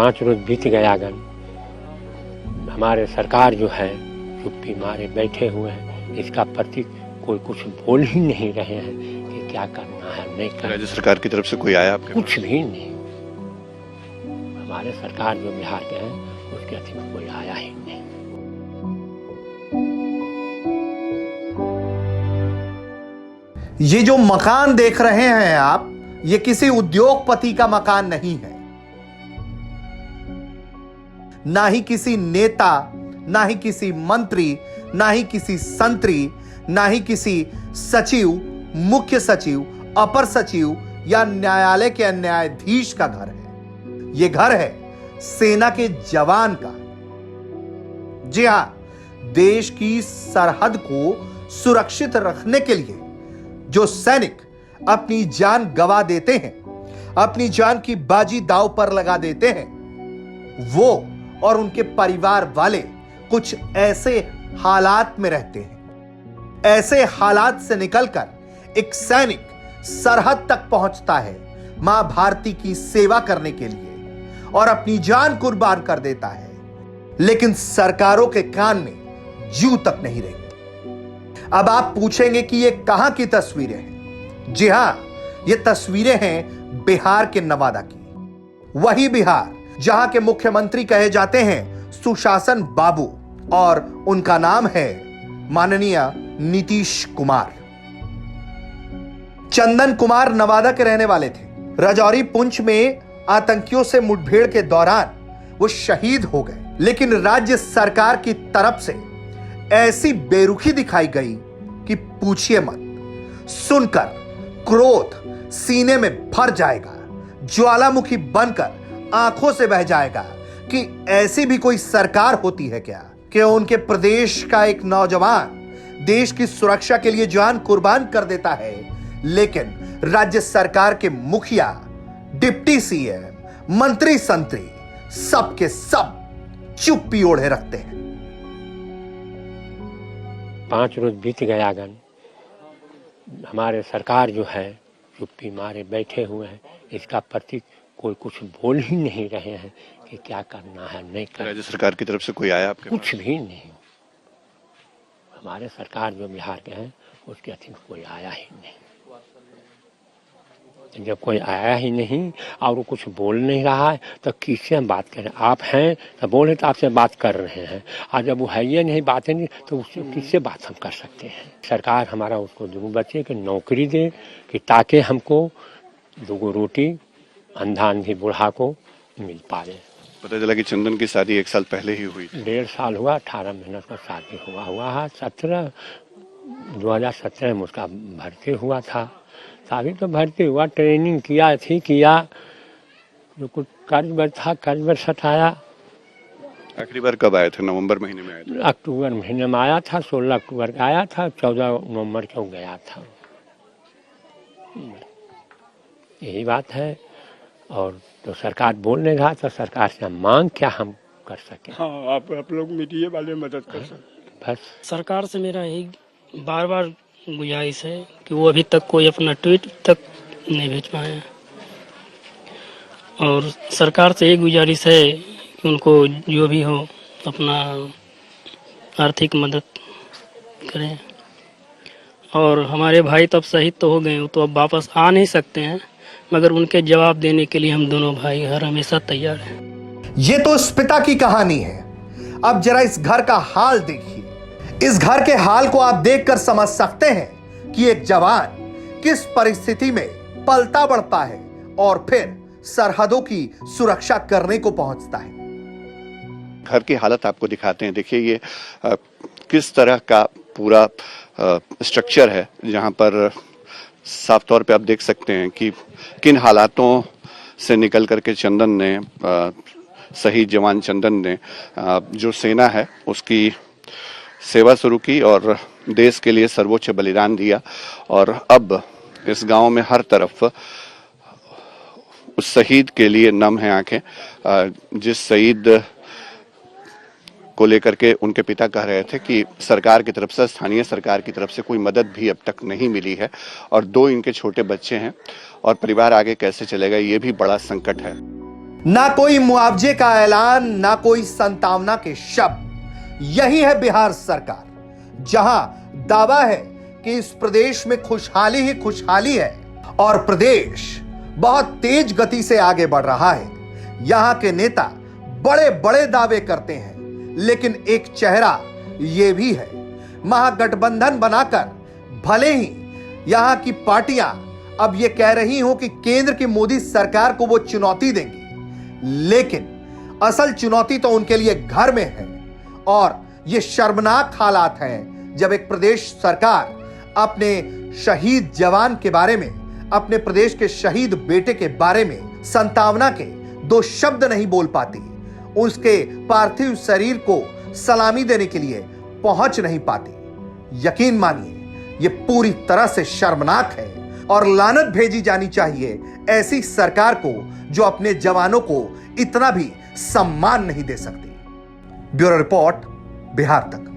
5 रोज बीत गया गन, हमारे सरकार जो है चुप्पी मारे बैठे हुए हैं। इसका प्रति कोई कुछ बोल ही नहीं रहे हैं कि क्या करना है नहीं करना। राज्य सरकार की तरफ से कोई आया आपके कुछ भी नहीं। हमारे सरकार जो बिहार के हैं उसके अति में कोई आया ही नहीं। ये जो मकान देख रहे हैं आप, ये किसी उद्योगपति का मकान नहीं है, ना ही किसी नेता, ना ही किसी मंत्री, ना ही किसी संतरी, ना ही किसी सचिव, मुख्य सचिव, अपर सचिव या न्यायालय के न्यायाधीश का घर है। यह घर है सेना के जवान का। जी हां, देश की सरहद को सुरक्षित रखने के लिए जो सैनिक अपनी जान गंवा देते हैं, अपनी जान की बाजी दांव पर लगा देते हैं, वो और उनके परिवार वाले कुछ ऐसे हालात में रहते हैं। ऐसे हालात से निकलकर एक सैनिक सरहद तक पहुंचता है मां भारती की सेवा करने के लिए और अपनी जान कुर्बान कर देता है, लेकिन सरकारों के कान में जू तक नहीं रही। अब आप पूछेंगे कि ये कहां की तस्वीरें हैं? जी हां, ये तस्वीरें हैं बिहार के नवादा की। वही बिहार जहां के मुख्यमंत्री कहे जाते हैं सुशासन बाबू, और उनका नाम है माननीय नीतीश कुमार। चंदन कुमार नवादा के रहने वाले थे। राजौरी पुंछ में आतंकियों से मुठभेड़ के दौरान वो शहीद हो गए, लेकिन राज्य सरकार की तरफ से ऐसी बेरुखी दिखाई गई कि पूछिए मत। सुनकर क्रोध सीने में भर जाएगा, ज्वालामुखी बनकर आंखों से बह जाएगा कि ऐसी भी कोई सरकार होती है क्या कि उनके प्रदेश का एक नौजवान देश की सुरक्षा के लिए जान कुर्बान कर देता है, लेकिन राज्य सरकार के मुखिया, डिप्टी सीएम, मंत्री संतरी सब के सब चुप्पी ओढ़े रखते हैं। 5 रोज बीत गया गन, हमारे सरकार जो है चुप्पी मारे बैठे हुए हैं। इसका प्रति कोई कुछ बोल ही नहीं रहे हैं कि क्या करना है नहीं करना। राज्य सरकार की तरफ से कोई आया आपके कुछ भी नहीं। हमारे सरकार जो बिहार के हैं उसके अति में कोई आया ही नहीं। जब कोई आया ही नहीं और वो कुछ बोल नहीं रहा है तो किससे हम बात करें? आप हैं तो बोले तो आपसे बात कर रहे हैं, और जब वो है ये नहीं, बातें नहीं, तो उससे किससे बात हम कर सकते हैं? सरकार हमारा उसको 2 बच्चे की नौकरी दे कि ताकि हमको 2 रोटी अंधा अंधी बूढ़ा को मिल पाए। पता चला कि चंदन की शादी 1 साल पहले ही हुई। 1.5 साल हुआ, 18 महीने का शादी हुआ है। 2017 में उसका भर्ती हुआ था। शादी तो भर्ती हुआ, ट्रेनिंग किया जो कुछ कर्ज था, कर्ज सटाया। आखिरी बार कब आए थे? नवंबर महीने में आए थे। अक्टूबर महीने में आया था, 16 अक्टूबर का आया था, 14 नवंबर को गया था। यही बात है। और तो सरकार बोल नहीं रहा, तो सरकार से मांग क्या हम कर सकें? हाँ, आप लोग मीडिया वाले मदद कर सकते। बस सरकार से मेरा यही बार बार गुजारिश है कि वो अभी तक कोई अपना ट्वीट तक नहीं भेज पाए हैं, और सरकार से यही गुजारिश है कि उनको जो भी हो अपना आर्थिक मदद करें। और हमारे भाई तो अब शहीद तो हो गए, तो अब वापस आ नहीं सकते हैं, मगर उनके जवाब देने के लिए हम दोनों भाई हर हमेशा तैयार हैं। ये तो इस पिता की कहानी है। अब जरा इस घर का हाल देखिए। इस घर के हाल को आप देखकर समझ सकते हैं कि एक जवान किस परिस्थिति में पलता बढ़ता है और फिर सरहदों की सुरक्षा करने को पहुंचता है। घर की हालत आपको दिखाते हैं। देखिए ये किस तरह का पूरा स्ट्रक्चर है, जहां पर साफ तौर पे आप देख सकते हैं कि किन हालातों से निकल करके चंदन ने, शहीद जवान चंदन ने जो सेना है उसकी सेवा शुरू की और देश के लिए सर्वोच्च बलिदान दिया। और अब इस गांव में हर तरफ उस शहीद के लिए नम है आंखें, जिस शहीद को लेकर के उनके पिता कह रहे थे कि सरकार की तरफ से, स्थानीय सरकार की तरफ से कोई मदद भी अब तक नहीं मिली है, और 2 इनके छोटे बच्चे हैं और परिवार आगे कैसे चलेगा ये भी बड़ा संकट है। ना कोई मुआवजे का ऐलान, ना कोई संतावना के शब्द। यही है बिहार सरकार, जहां दावा है कि इस प्रदेश में खुशहाली ही खुशहाली है और प्रदेश बहुत तेज गति से आगे बढ़ रहा है। यहां के नेता बड़े बड़े दावे करते हैं, लेकिन एक चेहरा यह भी है, महागठबंधन बनाकर भले ही यहां की पार्टियां अब यह कह रही हो कि केंद्र की मोदी सरकार को वो चुनौती देंगी, लेकिन असल चुनौती तो उनके लिए घर में है। और ये शर्मनाक हालात हैं जब एक प्रदेश सरकार अपने शहीद जवान के बारे में, अपने प्रदेश के शहीद बेटे के बारे में संतावना के दो शब्द नहीं बोल पाती, उसके पार्थिव शरीर को सलामी देने के लिए पहुंच नहीं पाती। यकीन मानिए ये पूरी तरह से शर्मनाक है और लानत भेजी जानी चाहिए ऐसी सरकार को जो अपने जवानों को इतना भी सम्मान नहीं दे सकती। ब्यूरो रिपोर्ट, बिहार तक।